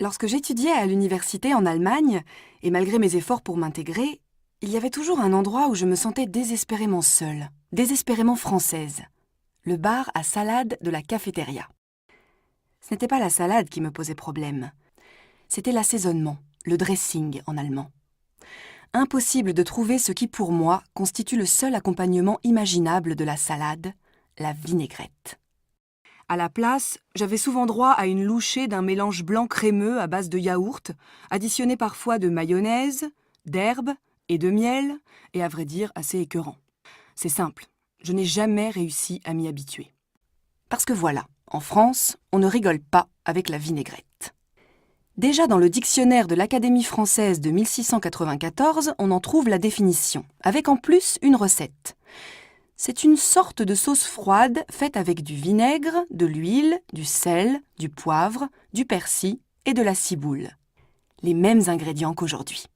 Lorsque j'étudiais à l'université en Allemagne, et malgré mes efforts pour m'intégrer, il y avait toujours un endroit où je me sentais désespérément seule, désespérément française. Le bar à salade de la cafétéria. Ce n'était pas la salade qui me posait problème. C'était l'assaisonnement, le dressing en allemand. Impossible de trouver ce qui, pour moi, constitue le seul accompagnement imaginable de la salade, la vinaigrette. À la place, j'avais souvent droit à une louchée d'un mélange blanc crémeux à base de yaourt, additionné parfois de mayonnaise, d'herbes et de miel, et à vrai dire assez écœurant. C'est simple, je n'ai jamais réussi à m'y habituer. Parce que voilà, en France, on ne rigole pas avec la vinaigrette. Déjà dans le dictionnaire de l'Académie française de 1694, on en trouve la définition, avec en plus une recette. C'est une sorte de sauce froide faite avec du vinaigre, de l'huile, du sel, du poivre, du persil et de la ciboule. Les mêmes ingrédients qu'aujourd'hui.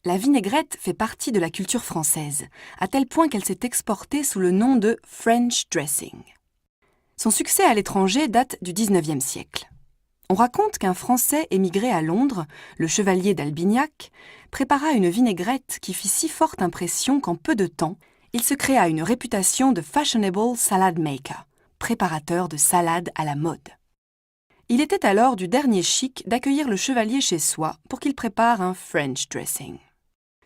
La vinaigrette fait partie de la culture française, à tel point qu'elle s'est exportée sous le nom de French dressing. Son succès à l'étranger date du XIXe siècle. On raconte qu'un Français émigré à Londres, le chevalier d'Albignac, prépara une vinaigrette qui fit si forte impression qu'en peu de temps, il se créa une réputation de fashionable salad maker, préparateur de salades à la mode. Il était alors du dernier chic d'accueillir le chevalier chez soi pour qu'il prépare un French dressing.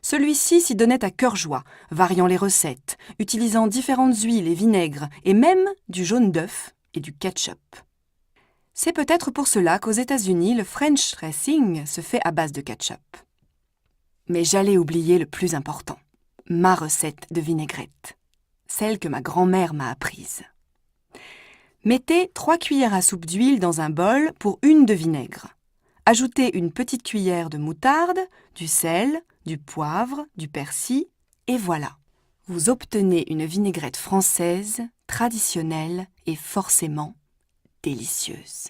Celui-ci s'y donnait à cœur joie, variant les recettes, utilisant différentes huiles et vinaigres, et même du jaune d'œuf et du ketchup. C'est peut-être pour cela qu'aux États-Unis, le French dressing se fait à base de ketchup. Mais j'allais oublier le plus important. Ma recette de vinaigrette, celle que ma grand-mère m'a apprise. Mettez 3 cuillères à soupe d'huile dans un bol pour 1 de vinaigre. Ajoutez une petite cuillère de moutarde, du sel, du poivre, du persil, et voilà. Vous obtenez une vinaigrette française, traditionnelle et forcément délicieuse.